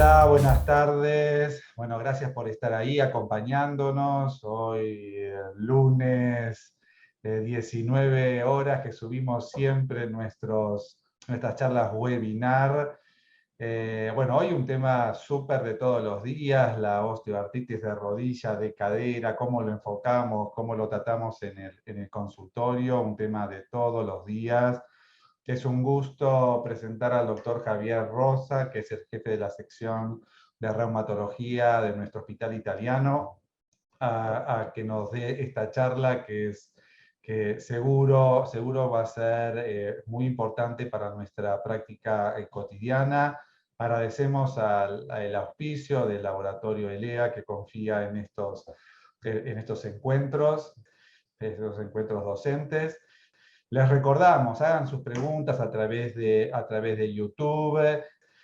Hola, buenas tardes. Bueno, gracias por estar ahí acompañándonos. Hoy, lunes, 19 horas, que subimos siempre nuestras charlas webinar. Bueno, hoy un tema súper de todos los días, la osteoartritis de rodilla, de cadera, cómo lo enfocamos, cómo lo tratamos en el consultorio, un tema de todos los días. Es un gusto presentar al doctor Javier Rosa, que es el jefe de la sección de reumatología de nuestro hospital italiano, a que nos dé esta charla que seguro va a ser muy importante para nuestra práctica cotidiana. Agradecemos al auspicio del laboratorio ELEA, que confía en estos encuentros docentes. Les recordamos, hagan sus preguntas a través de YouTube.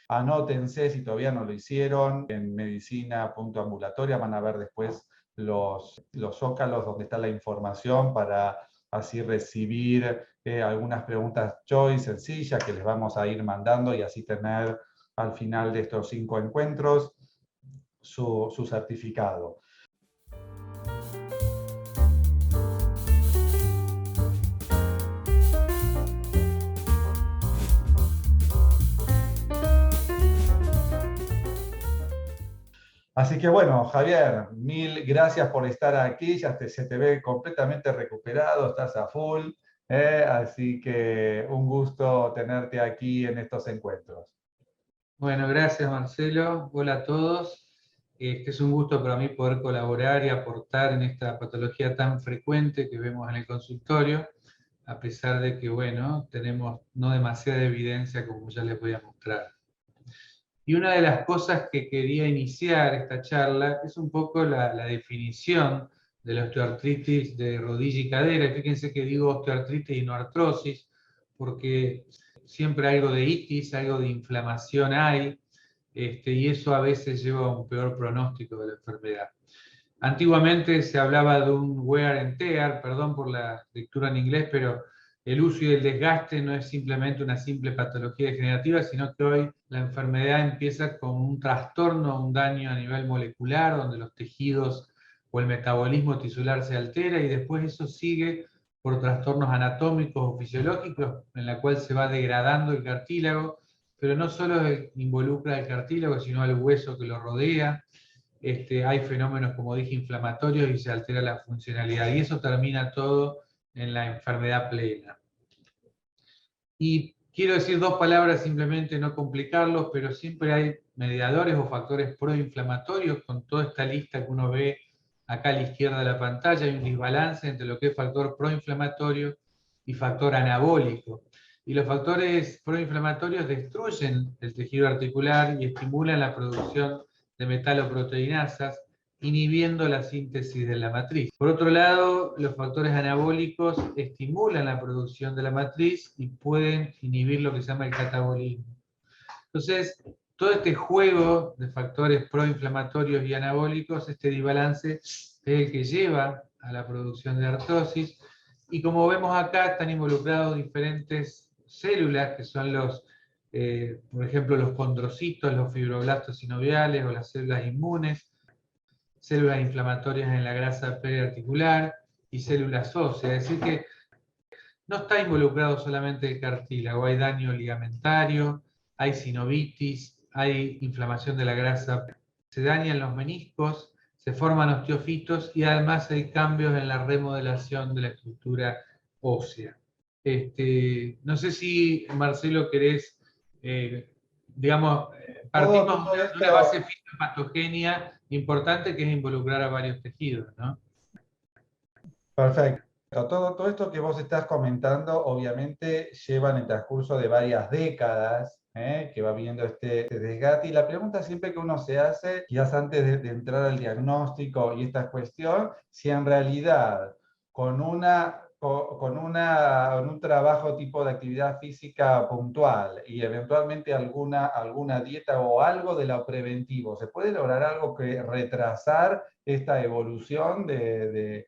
Anótense si todavía no lo hicieron. En medicina.ambulatoria van a ver después los zócalos donde está la información para así recibir algunas preguntas choice sencillas que les vamos a ir mandando y así tener al final de estos 5 encuentros su certificado. Así que bueno, Javier, mil gracias por estar aquí, se te ve completamente recuperado, estás a full, así que un gusto tenerte aquí en estos encuentros. Bueno, gracias Marcelo. Hola a todos. Es un gusto para mí poder colaborar y aportar en esta patología tan frecuente que vemos en el consultorio, a pesar de que, bueno, tenemos no demasiada evidencia como ya les voy a mostrar. Y una de las cosas que quería iniciar esta charla es un poco la definición de la osteoartritis de rodilla y cadera. Y fíjense que digo osteoartritis y no artrosis, porque siempre algo de itis, algo de inflamación hay, y eso a veces lleva a un peor pronóstico de la enfermedad. Antiguamente se hablaba de un wear and tear, perdón por la lectura en inglés, pero el uso y el desgaste no es simplemente una simple patología degenerativa, sino que hoy la enfermedad empieza con un trastorno, un daño a nivel molecular, donde los tejidos o el metabolismo tisular se altera y después eso sigue por trastornos anatómicos o fisiológicos, en la cual se va degradando el cartílago, pero no solo involucra el cartílago, sino el hueso que lo rodea. Hay fenómenos, como dije, inflamatorios y se altera la funcionalidad. Y eso termina todo en la enfermedad plena. Y quiero decir dos palabras, simplemente no complicarlos, pero siempre hay mediadores o factores proinflamatorios con toda esta lista que uno ve acá a la izquierda de la pantalla. Hay un desbalance entre lo que es factor proinflamatorio y factor anabólico. Y los factores proinflamatorios destruyen el tejido articular y estimulan la producción de metaloproteinasas, inhibiendo la síntesis de la matriz. Por otro lado, los factores anabólicos estimulan la producción de la matriz y pueden inhibir lo que se llama el catabolismo. Entonces, todo este juego de factores proinflamatorios y anabólicos, este desbalance es el que lleva a la producción de artrosis, y como vemos acá están involucrados diferentes células que son por ejemplo, los condrocitos, los fibroblastos sinoviales o las células inmunes, células inflamatorias en la grasa periarticular y células óseas. Es decir que no está involucrado solamente el cartílago, hay daño ligamentario, hay sinovitis, hay inflamación de la grasa, se dañan los meniscos, se forman osteofitos y además hay cambios en la remodelación de la estructura ósea. No sé si, Marcelo, querés, digamos, partimos Todo de una esto. base fitopatogenia importante que es involucrar a varios tejidos, ¿no? Perfecto. Todo esto que vos estás comentando, obviamente, lleva en el transcurso de varias décadas, que va viendo este desgaste. Y la pregunta siempre que uno se hace, quizás antes de entrar al diagnóstico y esta cuestión, si en realidad con un trabajo tipo de actividad física puntual y eventualmente alguna dieta o algo de lo preventivo, ¿se puede lograr algo que retrasar esta evolución de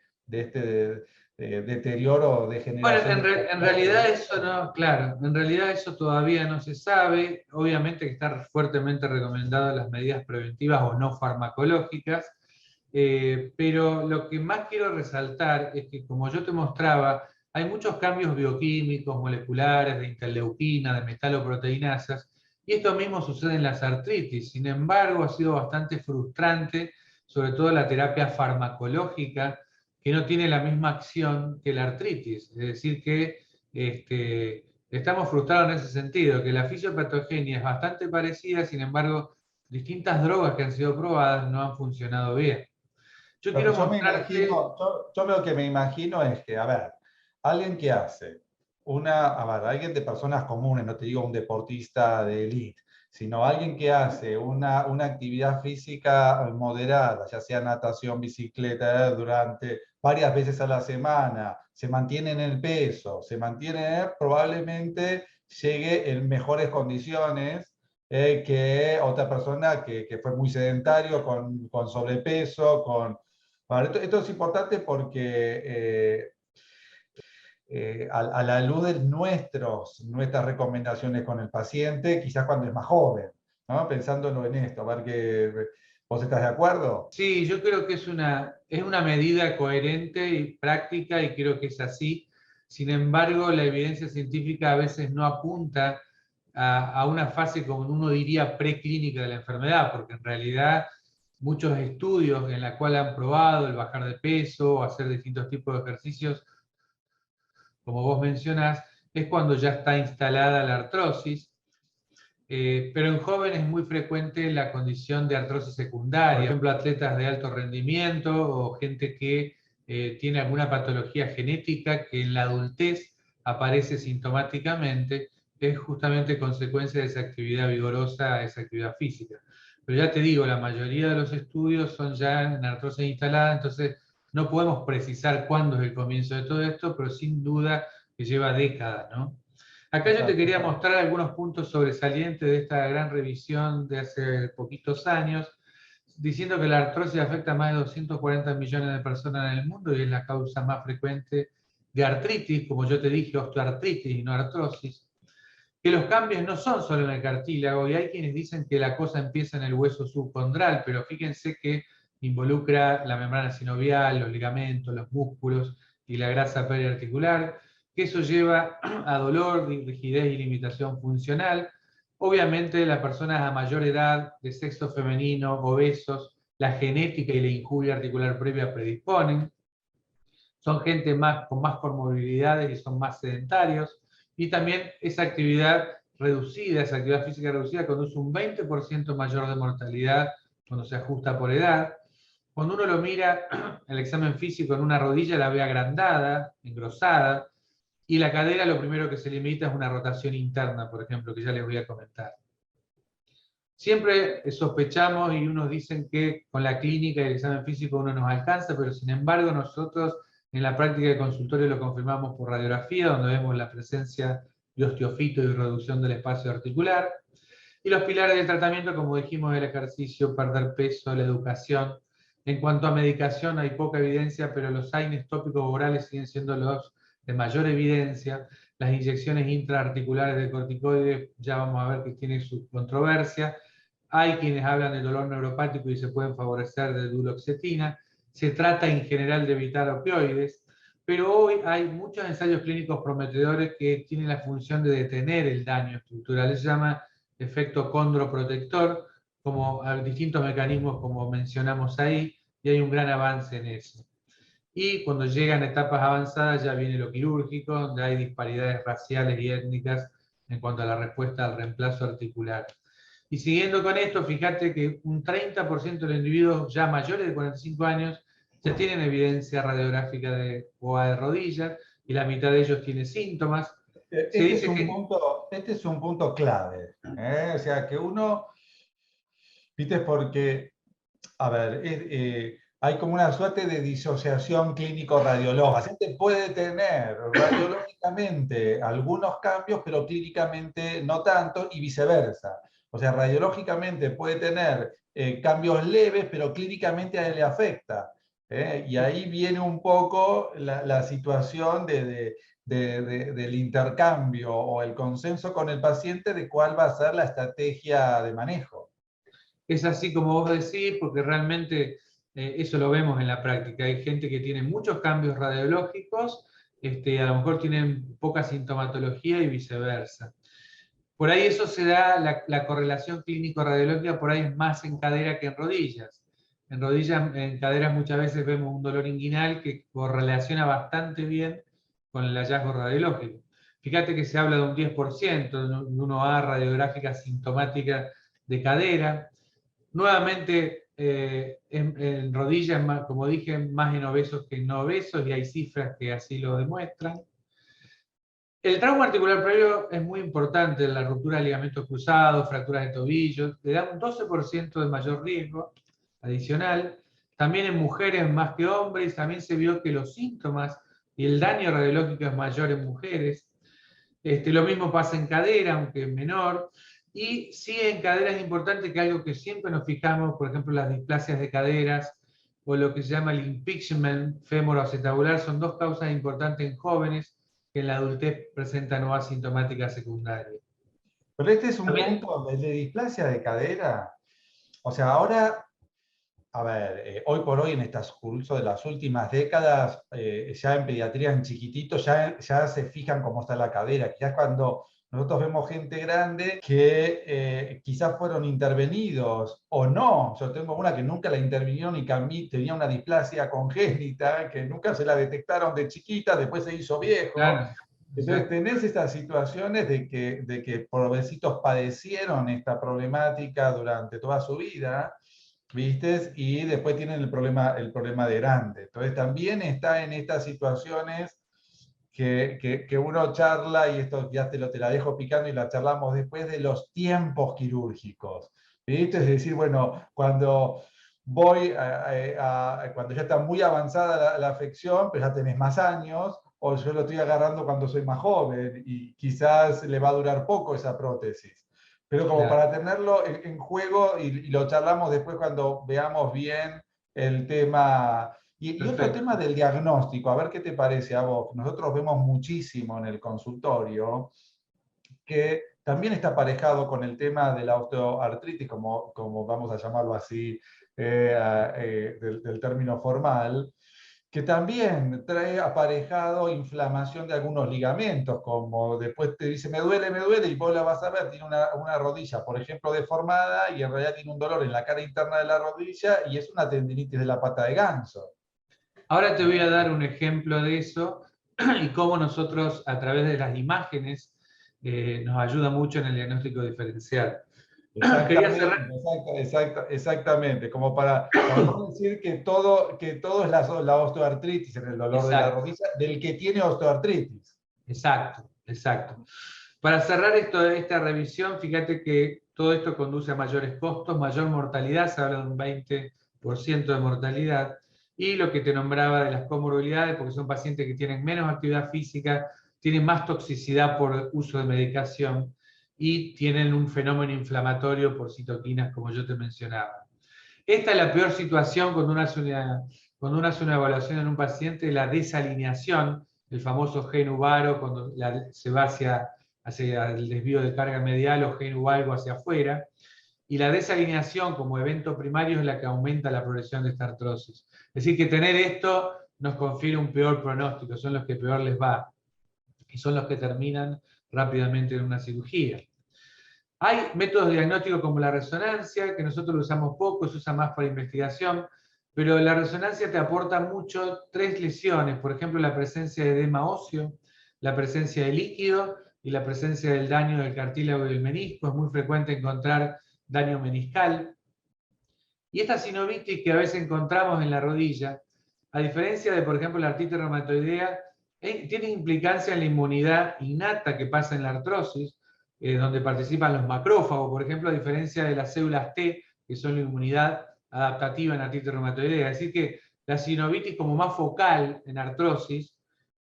deterioro o Bueno, degeneración. en realidad eso no, claro, en realidad eso todavía no se sabe. Obviamente que está fuertemente recomendado las medidas preventivas o no farmacológicas, pero lo que más quiero resaltar es que, como yo te mostraba, hay muchos cambios bioquímicos, moleculares, de interleuquina, de metaloproteinasas, y esto mismo sucede en las artritis. Sin embargo, ha sido bastante frustrante, sobre todo la terapia farmacológica, que no tiene la misma acción que la artritis. Es decir, que estamos frustrados en ese sentido, que la fisiopatogenia es bastante parecida, sin embargo, distintas drogas que han sido probadas no han funcionado bien. Yo Lo que quiero yo me mostrarte... imagino, yo lo que me imagino es que, a ver, alguien que hace alguien de personas comunes, no te digo un deportista de élite, sino alguien que hace una actividad física moderada, ya sea natación, bicicleta, durante varias veces a la semana, se mantiene en el peso, se mantiene, probablemente llegue en mejores condiciones que otra persona que fue muy sedentario, con sobrepeso, Bueno, esto es importante porque a la luz de nuestras recomendaciones con el paciente, quizás cuando es más joven, ¿no? Pensándolo en esto, a ver que vos estás de acuerdo. Sí, yo creo que es una medida coherente y práctica y creo que es así. Sin embargo, la evidencia científica a veces no apunta a una fase, como uno diría, preclínica de la enfermedad, porque en realidad muchos estudios en la cual han probado el bajar de peso o hacer distintos tipos de ejercicios, como vos mencionás, es cuando ya está instalada la artrosis. Pero en jóvenes es muy frecuente la condición de artrosis secundaria, por ejemplo, atletas de alto rendimiento o gente que tiene alguna patología genética que en la adultez aparece sintomáticamente, es justamente consecuencia de esa actividad vigorosa, esa actividad física. Pero ya te digo, la mayoría de los estudios son ya en artrosis instalada, entonces no podemos precisar cuándo es el comienzo de todo esto, pero sin duda que lleva décadas, ¿no? Acá yo te Exacto. quería mostrar algunos puntos sobresalientes de esta gran revisión de hace poquitos años, diciendo que la artrosis afecta a más de 240 millones de personas en el mundo y es la causa más frecuente de artritis, como yo te dije, osteoartritis y no artrosis. Que los cambios no son solo en el cartílago, y hay quienes dicen que la cosa empieza en el hueso subcondral, pero fíjense que involucra la membrana sinovial, los ligamentos, los músculos y la grasa periarticular, que eso lleva a dolor, rigidez y limitación funcional. Obviamente las personas a mayor edad, de sexo femenino, obesos, la genética y la injuria articular previa predisponen. Son gente con más comorbilidades y son más sedentarios. Y también esa actividad reducida, esa actividad física reducida, conduce un 20% mayor de mortalidad cuando se ajusta por edad. Cuando uno lo mira, el examen físico en una rodilla la ve agrandada, engrosada, y la cadera lo primero que se limita es una rotación interna, por ejemplo, que ya les voy a comentar. Siempre sospechamos y unos dicen que con la clínica y el examen físico uno nos alcanza, pero sin embargo nosotros en la práctica de consultorio lo confirmamos por radiografía, donde vemos la presencia de osteofito y reducción del espacio articular. Y los pilares del tratamiento, como dijimos, el ejercicio, perder peso, la educación. En cuanto a medicación hay poca evidencia, pero los AINES tópicos orales siguen siendo los de mayor evidencia. Las inyecciones intraarticulares de corticoides, ya vamos a ver que tienen su controversia. Hay quienes hablan de dolor neuropático y se pueden favorecer de duloxetina. Se trata en general de evitar opioides, pero hoy hay muchos ensayos clínicos prometedores que tienen la función de detener el daño estructural. Se llama efecto condroprotector, como distintos mecanismos como mencionamos ahí, y hay un gran avance en eso. Y cuando llegan a etapas avanzadas ya viene lo quirúrgico, donde hay disparidades raciales y étnicas en cuanto a la respuesta al reemplazo articular. Y siguiendo con esto, fíjate que un 30% de los individuos ya mayores de 45 años ya tienen evidencia radiográfica de OA de rodillas y la mitad de ellos tiene síntomas. Se dice que Este es un punto clave. O sea, que uno, viste, porque, a ver, hay como una suerte de disociación clínico-radiológica. La gente puede tener radiológicamente algunos cambios, pero clínicamente no tanto, y viceversa. O sea, radiológicamente puede tener cambios leves, pero clínicamente a él le afecta. Y ahí viene un poco la situación del intercambio o el consenso con el paciente de cuál va a ser la estrategia de manejo. Es así como vos decís, porque realmente eso lo vemos en la práctica. Hay gente que tiene muchos cambios radiológicos, a lo mejor tienen poca sintomatología y viceversa. Por ahí eso se da, la correlación clínico-radiológica por ahí es más en cadera que en rodillas. En rodillas, en caderas muchas veces vemos un dolor inguinal que correlaciona bastante bien con el hallazgo radiológico. Fíjate que se habla de un 10% de una A radiográfica sintomática de cadera. Nuevamente, en rodillas, como dije, más en obesos que en no obesos, y hay cifras que así lo demuestran. El trauma articular previo es muy importante, la ruptura de ligamentos cruzados, fracturas de tobillos, le da un 12% de mayor riesgo adicional. También en mujeres más que hombres, también se vio que los síntomas y el daño radiológico es mayor en mujeres. Lo mismo pasa en cadera, aunque menor. Y sí, en cadera es importante que algo que siempre nos fijamos, por ejemplo, las displasias de caderas o lo que se llama el impingement femoroacetabular, son dos causas importantes en jóvenes que en la adultez presentan OA sintomática secundaria. Pero este es un También, punto de displasia de cadera. O sea, ahora, a ver, hoy por hoy en estas cursos de las últimas décadas, ya en pediatría en chiquititos, ya se fijan cómo está la cadera. Ya es cuando nosotros vemos gente grande que quizás fueron intervenidos o no. Yo tengo una que nunca la intervinieron y tenía una displasia congénita, que nunca se la detectaron de chiquita, después se hizo viejo. claro, Entonces exacto, tenés estas situaciones de que pobrecitos padecieron esta problemática durante toda su vida, ¿viste? Y después tienen el problema de grande. Entonces también está en estas situaciones que uno charla, y esto ya te la dejo picando y la charlamos después, de los tiempos quirúrgicos, ¿viste? Es decir, bueno, cuando cuando ya está muy avanzada la afección, pero ya tenés más años, o yo lo estoy agarrando cuando soy más joven y quizás le va a durar poco esa prótesis. Pero como claro, para tenerlo en juego y lo charlamos después cuando veamos bien el tema. Y otro tema perfecto. del diagnóstico, a ver qué te parece a vos. Nosotros vemos muchísimo en el consultorio que también está aparejado con el tema de la osteoartritis, como vamos a llamarlo así, del término formal, que también trae aparejado inflamación de algunos ligamentos, como después te dice me duele, y vos la vas a ver, tiene una rodilla, por ejemplo, deformada, y en realidad tiene un dolor en la cara interna de la rodilla, y es una tendinitis de la pata de ganso. Ahora te voy a dar un ejemplo de eso y cómo nosotros, a través de las imágenes, nos ayuda mucho en el diagnóstico diferencial. Quería cerrar. Exactamente, exactamente, como para no decir que todo es la osteoartritis en el dolor de la Exacto, rodilla, del que tiene osteoartritis. exacto, exacto. Para cerrar esta revisión, fíjate que todo esto conduce a mayores costos, mayor mortalidad, se habla de un 20% de mortalidad, y lo que te nombraba de las comorbilidades, porque son pacientes que tienen menos actividad física, tienen más toxicidad por uso de medicación y tienen un fenómeno inflamatorio por citoquinas, como yo te mencionaba. Esta es la peor situación cuando uno hace una evaluación en un paciente, la desalineación, el famoso gen uvaro, cuando se va hacia el desvío de carga medial o gen uvalgo hacia afuera, y la desalineación como evento primario es la que aumenta la progresión de esta artrosis. Es decir, que tener esto nos confiere un peor pronóstico, son los que peor les va, y son los que terminan rápidamente en una cirugía. Hay métodos diagnósticos como la resonancia, que nosotros lo usamos poco, se usa más para investigación, pero la resonancia te aporta mucho tres lesiones, por ejemplo, la presencia de edema óseo, la presencia de líquido y la presencia del daño del cartílago y del menisco. Es muy frecuente encontrar daño meniscal. Y esta sinovitis que a veces encontramos en la rodilla, a diferencia de, por ejemplo, la artritis reumatoidea, tiene implicancia en la inmunidad innata que pasa en la artrosis, donde participan los macrófagos, por ejemplo, a diferencia de las células T, que son la inmunidad adaptativa en artritis reumatoidea. Es decir, que la sinovitis como más focal en artrosis,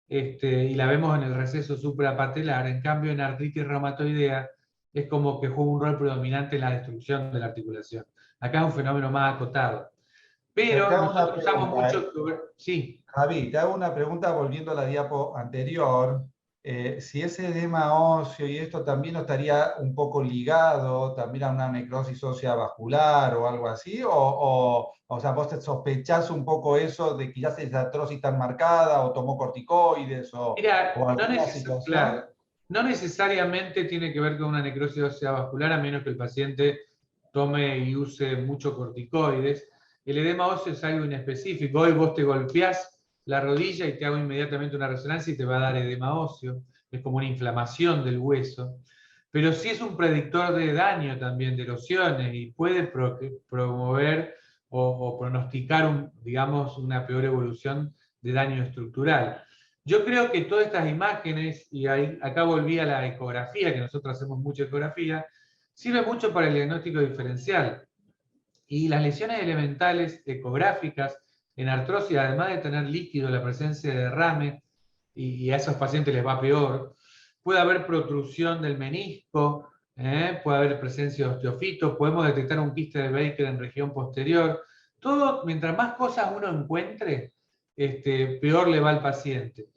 y la vemos en el receso suprapatelar, en cambio en artritis reumatoidea es como que juega un rol predominante en la destrucción de la articulación. Acá es un fenómeno más acotado. Te Pero hago una nosotros usamos pregunta, mucho... Sí, Javi, te hago una pregunta volviendo a la diapo anterior. Si ese edema óseo y esto también no estaría un poco ligado también a una necrosis ósea vascular o algo así, o sea, vos te sospechás un poco eso de que ya se esa artrosis tan marcada o tomó corticoides o mira, alguna situación. claro, no necesariamente tiene que ver con una necrosis ósea vascular, a menos que el paciente tome y use mucho corticoides. El edema óseo es algo inespecífico. Hoy vos te golpeás la rodilla y te hago inmediatamente una resonancia y te va a dar edema óseo. Es como una inflamación del hueso. Pero sí es un predictor de daño también, de erosiones, y puede promover o pronosticar, digamos, una peor evolución de daño estructural. Yo creo que todas estas imágenes, y acá volví a la ecografía, que nosotros hacemos mucha ecografía, sirve mucho para el diagnóstico diferencial. Y las lesiones elementales ecográficas en artrosis, además de tener líquido, la presencia de derrame, y a esos pacientes les va peor, puede haber protrusión del menisco, puede haber presencia de osteofitos, podemos detectar un quiste de Baker en región posterior. Todo, mientras más cosas uno encuentre, peor le va al paciente.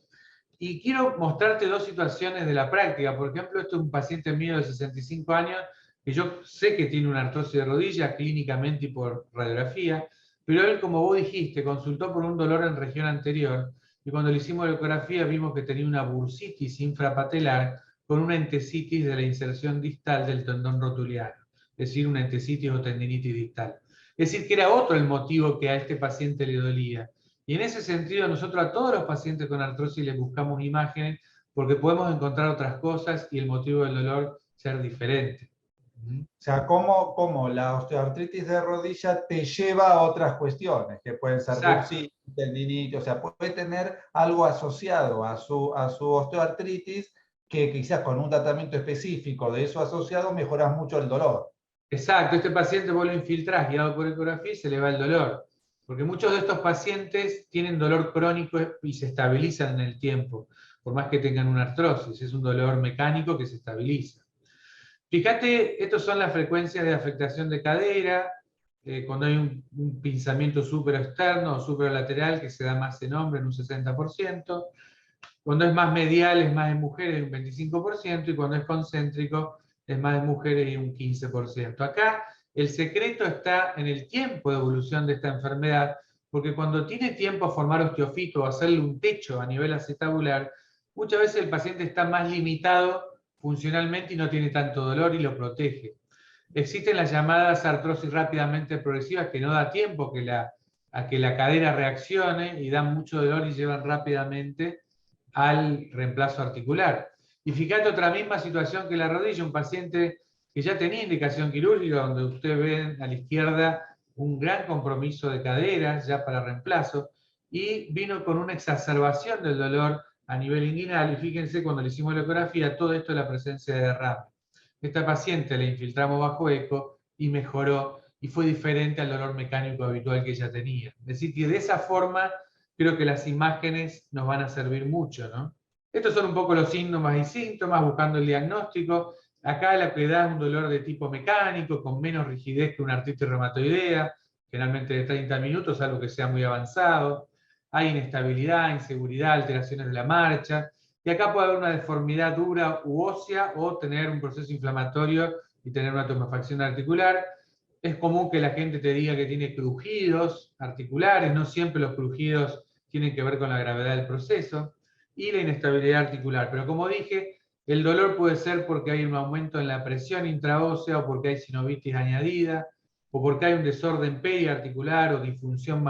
Y quiero mostrarte dos situaciones de la práctica. Por ejemplo, este es un paciente mío de 65 años que yo sé que tiene una artrosis de rodilla clínicamente y por radiografía, pero él, como vos dijiste, consultó por un dolor en región anterior y cuando le hicimos la ecografía vimos que tenía una bursitis infrapatelar con una entesitis de la inserción distal del tendón rotuliano, es decir, una entesitis o tendinitis distal. Es decir, que era otro el motivo que a este paciente le dolía. Y en ese sentido, nosotros a todos los pacientes con artrosis les buscamos imágenes porque podemos encontrar otras cosas y el motivo del dolor ser diferente. O sea, cómo la osteoartritis de rodilla te lleva a otras cuestiones, que pueden ser Exacto, bursitis, tendinitis, o sea, puede tener algo asociado a su osteoartritis que quizás con un tratamiento específico de eso asociado mejoras mucho el dolor. exacto. Este paciente vos lo infiltrás guiado por ecografía y se le va el dolor. Porque muchos de estos pacientes tienen dolor crónico y se estabilizan en el tiempo, por más que tengan una artrosis. Es un dolor mecánico que se estabiliza. Fíjate, estas son las frecuencias de afectación de cadera, cuando hay un pinzamiento externo o superolateral que se da más en hombres, en un 60%. Cuando es más medial es más en mujeres, un 25%, y cuando es concéntrico es más en mujeres y un 15%. Acá el secreto está en el tiempo de evolución de esta enfermedad, porque cuando tiene tiempo a formar osteofito o hacerle un techo a nivel acetabular, muchas veces el paciente está más limitado funcionalmente y no tiene tanto dolor y lo protege. Existen las llamadas artrosis rápidamente progresivas que no da tiempo a que la cadera reaccione y dan mucho dolor y llevan rápidamente al reemplazo articular. Y fíjate otra misma situación que la rodilla, un paciente que ya tenía indicación quirúrgica, donde usted ve a la izquierda un gran compromiso de caderas ya para reemplazo, y vino con una exacerbación del dolor a nivel inguinal, y fíjense cuando le hicimos la ecografía, todo esto es la presencia de derrame. Esta paciente la infiltramos bajo eco y mejoró, y fue diferente al dolor mecánico habitual que ella tenía. Es decir, que de esa forma creo que las imágenes nos van a servir mucho, ¿no? Estos son un poco los síntomas y síntomas, buscando el diagnóstico. Acá la que da es un dolor de tipo mecánico, con menos rigidez que una artritis reumatoidea, generalmente de 30 minutos, algo que sea muy avanzado. Hay inestabilidad, inseguridad, alteraciones de la marcha. Y acá puede haber una deformidad dura u ósea o tener un proceso inflamatorio y tener una tumefacción articular. Es común que la gente te diga que tiene crujidos articulares, no siempre los crujidos tienen que ver con la gravedad del proceso, y la inestabilidad articular. Pero como dije, el dolor puede ser porque hay un aumento en la presión intraósea o porque hay sinovitis añadida o porque hay un desorden periarticular o disfunción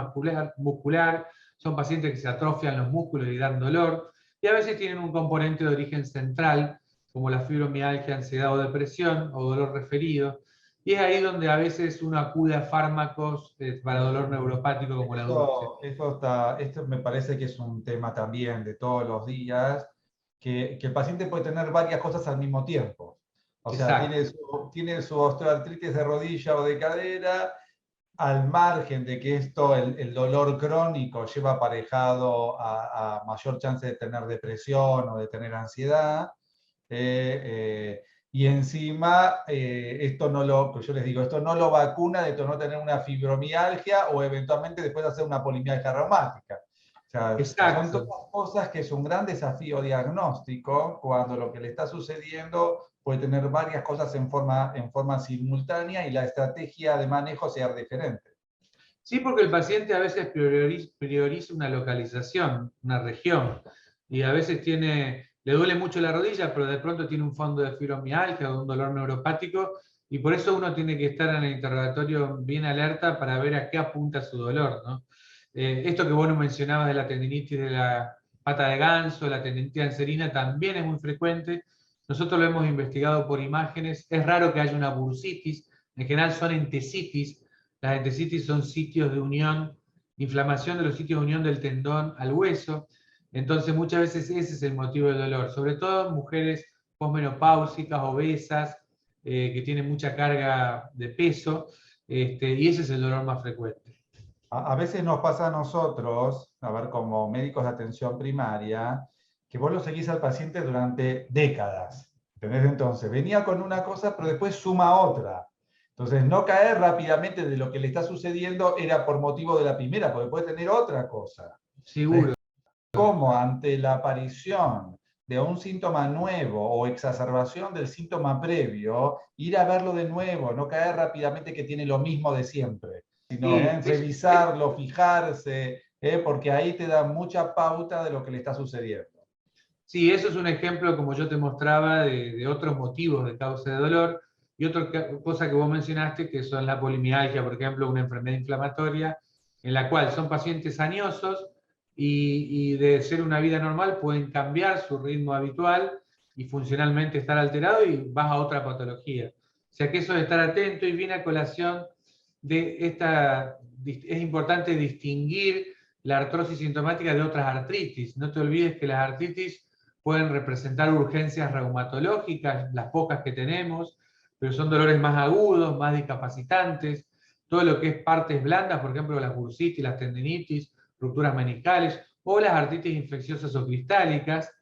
muscular. Son pacientes que se atrofian los músculos y dan dolor. Y a veces tienen un componente de origen central, como la fibromialgia, ansiedad o depresión o dolor referido. Y es ahí donde a veces uno acude a fármacos para dolor neuropático como la duloxetina. Esto me parece que es un tema también de todos los días, que el paciente puede tener varias cosas al mismo tiempo. O sea, Exacto. tiene su osteoartritis de rodilla o de cadera, al margen de que esto, el dolor crónico lleva aparejado a mayor chance de tener depresión o de tener ansiedad. eh, y encima esto no lo, pues yo les digo, esto no lo vacuna de no tener una fibromialgia o eventualmente después hacer una polimialgia reumática. O sea, son todas Exacto. cosas que es un gran desafío diagnóstico cuando lo que le está sucediendo puede tener varias cosas en forma simultánea y la estrategia de manejo sea diferente. Sí, porque el paciente a veces prioriza una localización, una región, y a veces le duele mucho la rodilla, pero de pronto tiene un fondo de fibromialgia o un dolor neuropático, y por eso uno tiene que estar en el interrogatorio bien alerta para ver a qué apunta su dolor, ¿no? Esto que vos nos mencionabas de la tendinitis de la pata de ganso, la tendinitis anserina, también es muy frecuente. Nosotros lo hemos investigado por imágenes. Es raro que haya una bursitis, en general son entesitis. Las entesitis son sitios de unión, inflamación de los sitios de unión del tendón al hueso. Entonces, muchas veces ese es el motivo del dolor, sobre todo en mujeres posmenopáusicas, obesas, que tienen mucha carga de peso, y ese es el dolor más frecuente. A veces nos pasa a nosotros, a ver, como médicos de atención primaria, que vos lo seguís al paciente durante décadas. ¿Entendés? Entonces, venía con una cosa, pero después suma otra. Entonces, no caer rápidamente de lo que le está sucediendo era por motivo de la primera, porque puede tener otra cosa. Seguro. Cómo ante la aparición de un síntoma nuevo o exacerbación del síntoma previo, ir a verlo de nuevo, no caer rápidamente que tiene lo mismo de siempre, sino Sí, revisarlo, fijarse, porque ahí te da mucha pauta de lo que le está sucediendo. sí, eso es un ejemplo, como yo te mostraba, de otros motivos de causa de dolor. Y otra cosa que vos mencionaste, que son la polimialgia, por ejemplo, una enfermedad inflamatoria, en la cual son pacientes añosos y de ser una vida normal pueden cambiar su ritmo habitual y funcionalmente estar alterado y vas a otra patología. O sea que eso de estar atento y viene a colación de esta, es importante distinguir la artrosis sintomática de otras artritis. No te olvides que las artritis pueden representar urgencias reumatológicas, las pocas que tenemos, pero son dolores más agudos, más discapacitantes. Todo lo que es partes blandas, por ejemplo, las bursitis, las tendinitis, rupturas meniscales, o las artritis infecciosas o cristálicas.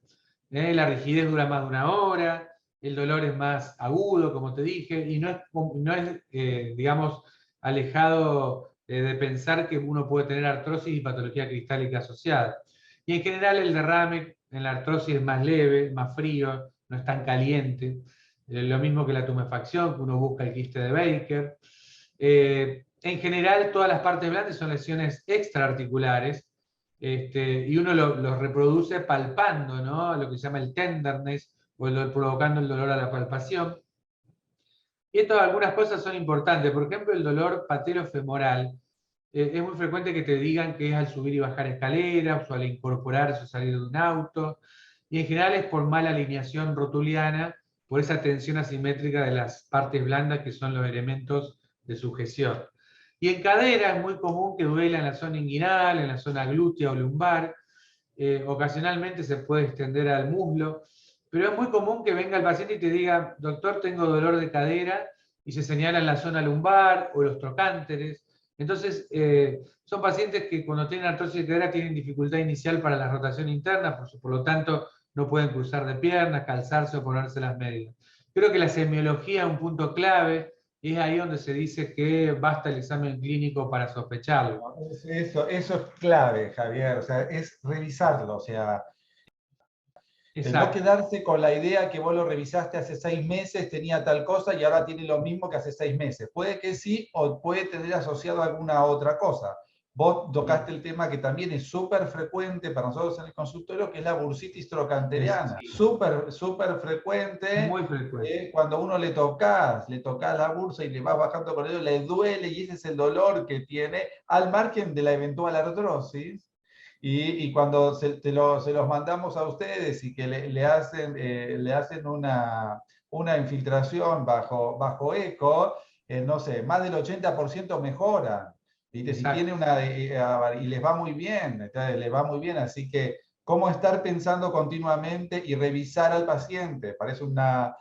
La rigidez dura más de una hora, el dolor es más agudo, como te dije, y no es digamos, alejado de pensar que uno puede tener artrosis y patología cristálica asociada. Y en general el derrame en la artrosis es más leve, más frío, no es tan caliente. Lo mismo que la tumefacción, que uno busca el quiste de Baker. En general, todas las partes blandas son lesiones extraarticulares, y uno los reproduce palpando, ¿no? Lo que se llama el tenderness, o provocando el dolor a la palpación. Y esto, algunas cosas son importantes. Por ejemplo, el dolor patelofemoral. Es muy frecuente que te digan que es al subir y bajar escaleras, o al incorporarse o salir de un auto. Y en general es por mala alineación rotuliana, por esa tensión asimétrica de las partes blandas que son los elementos de sujeción. Y en cadera es muy común que duela en la zona inguinal, en la zona glútea o lumbar. Ocasionalmente se puede extender al muslo, pero es muy común que venga el paciente y te diga, doctor, tengo dolor de cadera, y se señala en la zona lumbar o los trocánteres. Entonces, son pacientes que cuando tienen artrosis de cadera tienen dificultad inicial para la rotación interna, por lo tanto no pueden cruzar de piernas, calzarse o ponerse las medias. Creo que la semiología es un punto clave, y es ahí donde se dice que basta el examen clínico para sospecharlo. Eso es clave, Javier, o sea, es revisarlo, o sea, el no Exacto. quedarse con la idea que vos lo revisaste hace 6 meses, tenía tal cosa y ahora tiene lo mismo que hace 6 meses. Puede que sí o puede tener asociado alguna otra cosa. Vos tocaste el tema que también es súper frecuente para nosotros en el consultorio, que es la bursitis trocanteriana. Sí, Súper frecuente. muy frecuente. Cuando uno le tocas la bursa y le vas bajando con ello, le duele y ese es el dolor que tiene, al margen de la eventual artrosis. Y cuando se los mandamos a ustedes y que le hacen una infiltración bajo eco, no sé, más del 80% mejoran. ¿Viste? Si tiene Exacto. y les va muy bien, les va muy bien, así que cómo estar pensando continuamente y revisar al paciente, parece a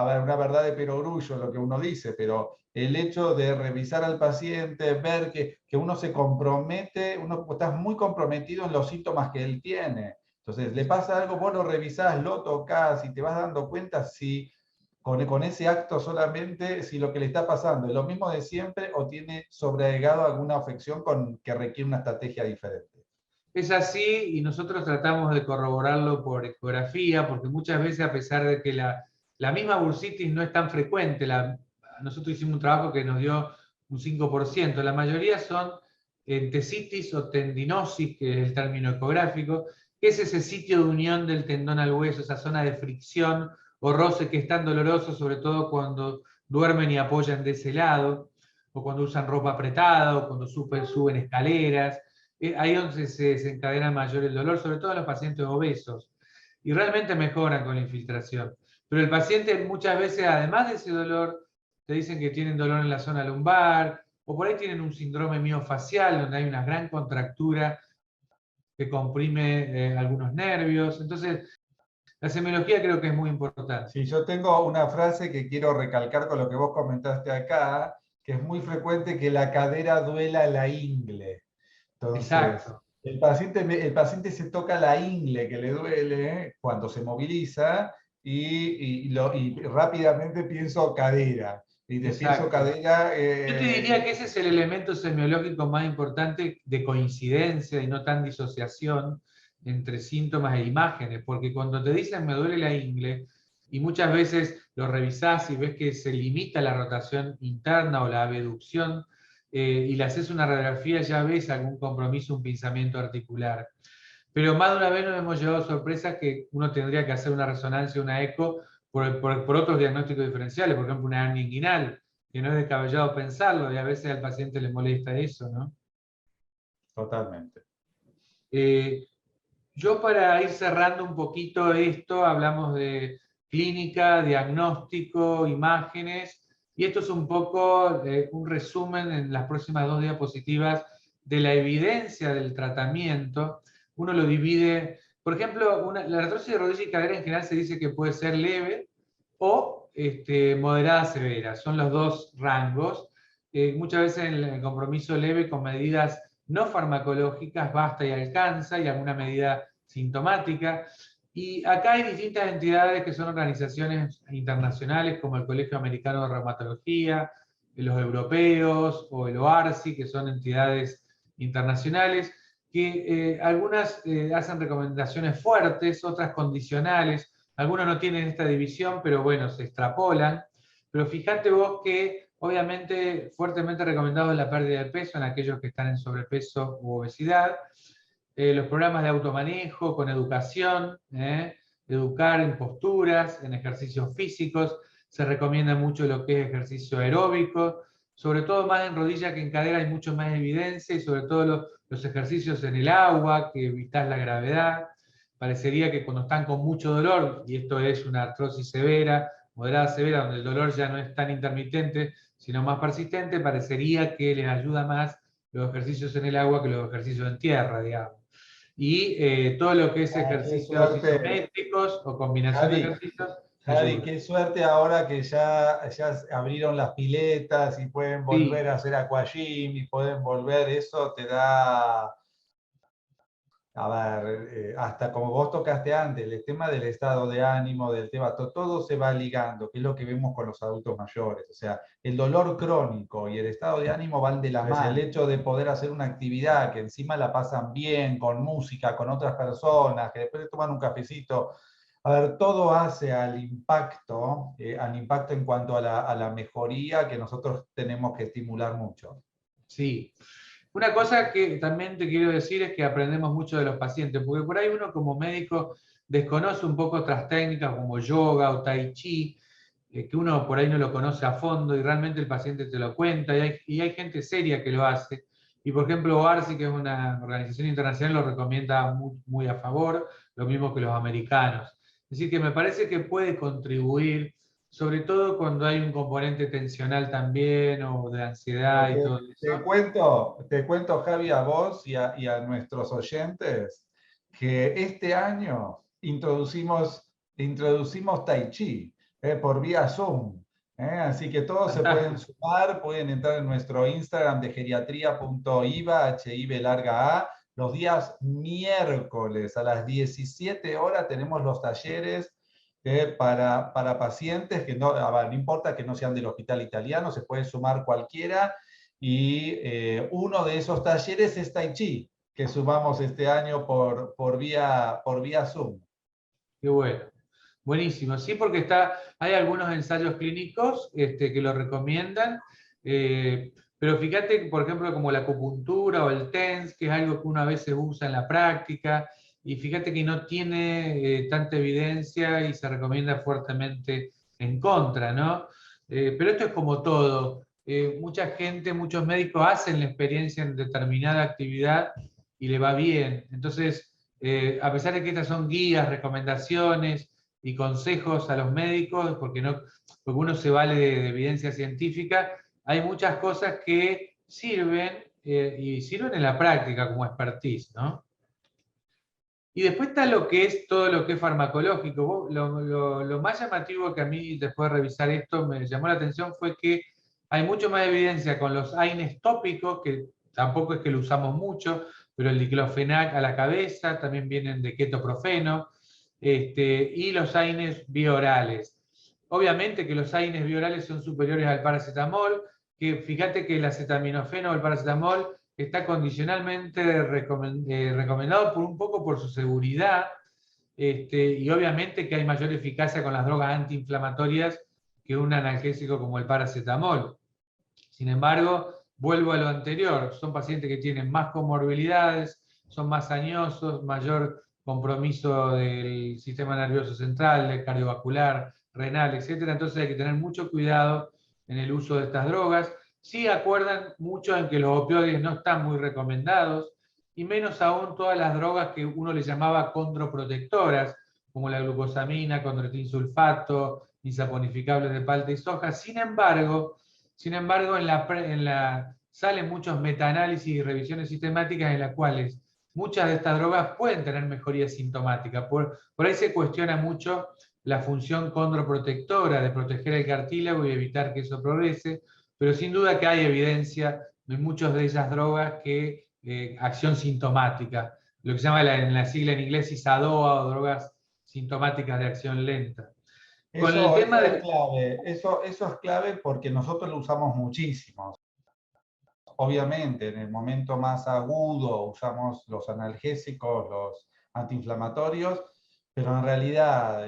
ver, una verdad de perogrullo lo que uno dice, pero el hecho de revisar al paciente, ver que uno se compromete, uno está muy comprometido en los síntomas que él tiene. Entonces, le pasa algo, vos lo revisás, lo tocas y te vas dando cuenta si con ese acto solamente si lo que le está pasando es lo mismo de siempre o tiene sobreagregado alguna afección que requiere una estrategia diferente. Es así y nosotros tratamos de corroborarlo por ecografía, porque muchas veces, a pesar de que la misma bursitis no es tan frecuente, nosotros hicimos un trabajo que nos dio un 5%, la mayoría son entesitis o tendinosis, que es el término ecográfico, que es ese sitio de unión del tendón al hueso, esa zona de fricción o roce que es tan doloroso, sobre todo cuando duermen y apoyan de ese lado, o cuando usan ropa apretada, o cuando suben escaleras. Ahí es donde se desencadena mayor el dolor, sobre todo en los pacientes obesos, y realmente mejoran con la infiltración. Pero el paciente muchas veces, además de ese dolor, te dicen que tienen dolor en la zona lumbar, o por ahí tienen un síndrome miofacial, donde hay una gran contractura que comprime algunos nervios. Entonces, la semiología creo que es muy importante. Sí, yo tengo una frase que quiero recalcar con lo que vos comentaste acá, que es muy frecuente que la cadera duela la ingle. Entonces, Exacto. el paciente se toca la ingle que le duele cuando se moviliza y rápidamente pienso cadera. Y te pienso Exacto. cadera. Yo te diría que ese es el elemento semiológico más importante de coincidencia y no tan disociación entre síntomas e imágenes, porque cuando te dicen me duele la ingle, y muchas veces lo revisás y ves que se limita la rotación interna o la abducción, y le haces una radiografía, ya ves algún compromiso, un pinzamiento articular. Pero más de una vez nos hemos llevado sorpresas que uno tendría que hacer una resonancia, una eco, por otros diagnósticos diferenciales, por ejemplo, una hernia inguinal, que no es descabellado pensarlo, y a veces al paciente le molesta eso, ¿no? Totalmente. Eh, yo, para ir cerrando un poquito esto, hablamos de clínica, diagnóstico, imágenes, y esto es un poco un resumen en las próximas 2 diapositivas de la evidencia del tratamiento. Uno lo divide, por ejemplo, la artrosis de rodilla y cadera en general se dice que puede ser leve o moderada severa, son los dos rangos. Muchas veces en el compromiso leve con medidas no farmacológicas basta y alcanza, y alguna medida sintomática. Y acá hay distintas entidades que son organizaciones internacionales, como el Colegio Americano de Reumatología, los europeos o el OARSI, que son entidades internacionales, que algunas hacen recomendaciones fuertes, otras condicionales, algunos no tienen esta división, pero bueno, se extrapolan. Pero fíjate vos que obviamente fuertemente recomendado es la pérdida de peso en aquellos que están en sobrepeso u obesidad. Los programas de automanejo con educación, educar en posturas, en ejercicios físicos. Se recomienda mucho lo que es ejercicio aeróbico, sobre todo más en rodilla que en cadera hay mucho más evidencia, y sobre todo los ejercicios en el agua, que evitas la gravedad. Parecería que cuando están con mucho dolor, y esto es una artrosis severa, moderada severa, donde el dolor ya no es tan intermitente, sino más persistente, parecería que les ayuda más los ejercicios en el agua que los ejercicios en tierra, digamos. Y todo lo que es Qué ejercicios suerte, isométricos o combinación de Javi. ejercicios, Javi, ayuda. qué suerte ahora que ya abrieron las piletas y pueden volver Sí, a hacer aquagym y pueden volver, eso te da, a ver, hasta como vos tocaste antes, el tema del estado de ánimo, del tema, todo se va ligando, que es lo que vemos con los adultos mayores. O sea, el dolor crónico y el estado de ánimo van de la mano. El hecho de poder hacer una actividad que encima la pasan bien, con música, con otras personas, que después toman un cafecito. A ver, todo hace al impacto en cuanto a la mejoría que nosotros tenemos que estimular mucho. sí. Una cosa que también te quiero decir es que aprendemos mucho de los pacientes, porque por ahí uno como médico desconoce un poco otras técnicas como yoga o tai chi, que uno por ahí no lo conoce a fondo y realmente el paciente te lo cuenta, y hay gente seria que lo hace. Y por ejemplo, OARSI, que es una organización internacional, lo recomienda muy, muy a favor, lo mismo que los americanos. Es decir, que me parece que puede contribuir, sobre todo cuando hay un componente tensional también o de ansiedad Pero y todo eso. te cuento, Javi, a vos y a nuestros oyentes, que este año introducimos Tai Chi por vía Zoom. Así que todos se pueden Fantástico. sumar, pueden entrar en nuestro Instagram de geriatría.iva, HIV larga A. Los días miércoles a las 17 horas tenemos los talleres para pacientes que no, no importa que no sean del hospital italiano, se puede sumar cualquiera. Y uno de esos talleres es Tai Chi, que sumamos este año por vía Zoom. Qué bueno. Buenísimo. Sí, porque hay algunos ensayos clínicos que lo recomiendan, pero fíjate, por ejemplo, como la acupuntura o el TENS, que es algo que uno a veces usa en la práctica, y fíjate que no tiene tanta evidencia y se recomienda fuertemente en contra, ¿no? Pero esto es como todo. Mucha gente, muchos médicos hacen la experiencia en determinada actividad y le va bien. Entonces, a pesar de que estas son guías, recomendaciones y consejos a los médicos, porque uno se vale de evidencia científica, hay muchas cosas que sirven y sirven en la práctica como expertise, ¿no? Y después está lo que es todo lo que es farmacológico. Lo más llamativo que a mí, después de revisar esto, me llamó la atención fue que hay mucho más evidencia con los AINES tópicos, que tampoco es que lo usamos mucho, pero el diclofenac a la cabeza, también vienen de ketoprofeno, y los AINES biorales. Obviamente que los AINES biorales son superiores al paracetamol, que fíjate que el acetaminofeno o el paracetamol está condicionalmente recomendado por un poco por su seguridad, y obviamente que hay mayor eficacia con las drogas antiinflamatorias que un analgésico como el paracetamol. Sin embargo, vuelvo a lo anterior, son pacientes que tienen más comorbilidades, son más añosos, mayor compromiso del sistema nervioso central, del cardiovascular, renal, etc. Entonces hay que tener mucho cuidado en el uso de estas drogas. Sí acuerdan mucho en que los opioides no están muy recomendados, y menos aún todas las drogas que uno le llamaba condroprotectoras, como la glucosamina, condroitinsulfato, insaponificables de palta y soja. Sin embargo, salen muchos metaanálisis y revisiones sistemáticas en las cuales muchas de estas drogas pueden tener mejoría sintomática. Por ahí se cuestiona mucho la función condroprotectora de proteger el cartílago y evitar que eso progrese, pero sin duda que hay evidencia de muchas de esas drogas que acción sintomática, lo que se llama en la sigla en inglés ISADOA o drogas sintomáticas de acción lenta. Con el tema Eso es clave, eso es clave porque nosotros lo usamos muchísimo. Obviamente, en el momento más agudo usamos los analgésicos, los antiinflamatorios, pero en realidad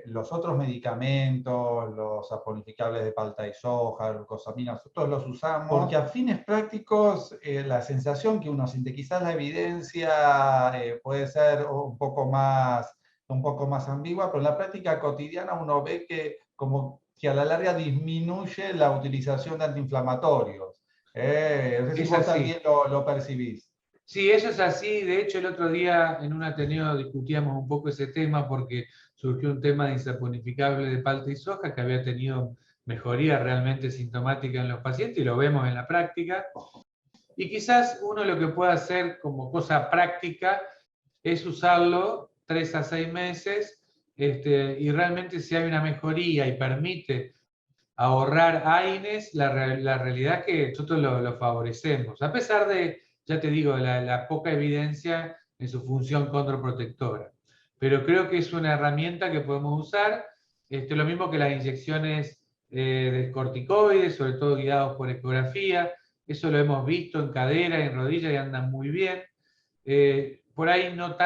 los otros medicamentos, los saponificables de palta y soja, glucosamina, nosotros los usamos porque a fines prácticos la sensación que uno siente, quizás la evidencia puede ser un poco más ambigua, pero en la práctica cotidiana uno ve que como que a la larga disminuye la utilización de antiinflamatorios. No sé si vos también lo percibís. Sí, eso es así. De hecho, el otro día en un Ateneo discutíamos un poco ese tema porque surgió un tema de insaponificable de palta y soja que había tenido mejoría realmente sintomática en los pacientes y lo vemos en la práctica. Y quizás uno lo que puede hacer como cosa práctica es usarlo 3 a 6 meses y realmente si hay una mejoría y permite ahorrar AINES, la realidad es que nosotros lo favorecemos, a pesar de, ya te digo, la poca evidencia en su función condroprotectora. Pero creo que es una herramienta que podemos usar, lo mismo que las inyecciones de corticoides, sobre todo guiados por ecografía. Eso lo hemos visto en cadera, en rodilla y andan muy bien. Por ahí no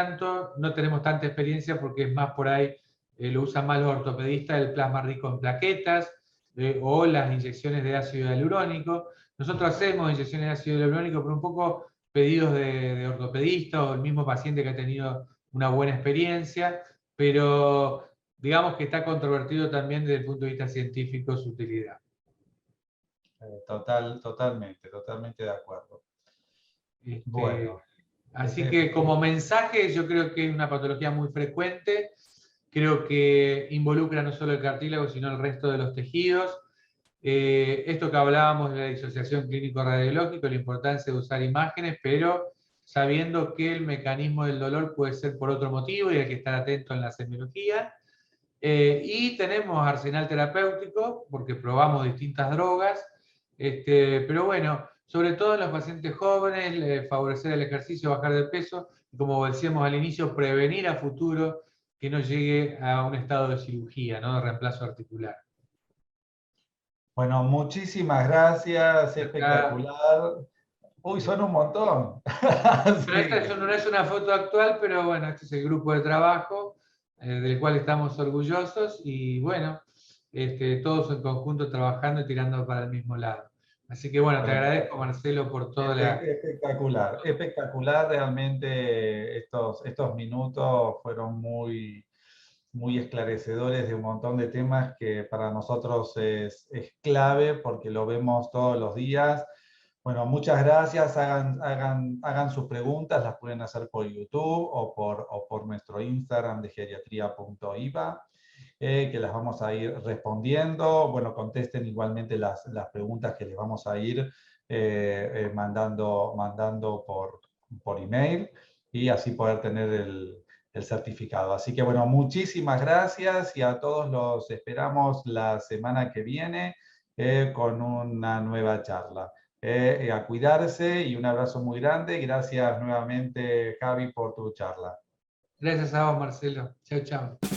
tenemos tanta experiencia porque es más por ahí, lo usan más los ortopedistas, el plasma rico en plaquetas, o las inyecciones de ácido hialurónico. Nosotros hacemos inyecciones de ácido hialurónico, pero un poco pedidos de ortopedistas o el mismo paciente que ha tenido una buena experiencia, pero digamos que está controvertido también desde el punto de vista científico su utilidad. Totalmente de acuerdo. Bueno. Así que como mensaje yo creo que es una patología muy frecuente, creo que involucra no solo el cartílago sino el resto de los tejidos. Esto que hablábamos de la disociación clínico-radiológica, la importancia de usar imágenes, pero sabiendo que el mecanismo del dolor puede ser por otro motivo y hay que estar atento en la semiología. Y tenemos arsenal terapéutico porque probamos distintas drogas, pero bueno, sobre todo en los pacientes jóvenes, favorecer el ejercicio, bajar de peso, y como decíamos al inicio, prevenir a futuro que no llegue a un estado de cirugía, ¿no? De reemplazo articular. Bueno, muchísimas gracias, Acá, espectacular. Uy, son un montón. bueno, Así esta que, no es una foto actual, pero bueno, este es el grupo de trabajo del cual estamos orgullosos y bueno, todos en conjunto trabajando y tirando para el mismo lado. Así que bueno, te bueno, agradezco, Marcelo, por toda la... espectacular, espectacular. Realmente estos minutos fueron muy esclarecedores de un montón de temas que para nosotros es clave porque lo vemos todos los días. Bueno, muchas gracias. Hagan sus preguntas, las pueden hacer por YouTube o por nuestro Instagram de geriatría.iva, que las vamos a ir respondiendo. Bueno, contesten igualmente las preguntas que les vamos a ir mandando por email y así poder tener el certificado. Así que bueno, muchísimas gracias y a todos los esperamos la semana que viene con una nueva charla. A cuidarse y un abrazo muy grande. Gracias nuevamente, Javi, por tu charla. Gracias a vos, Marcelo. Chao, chao.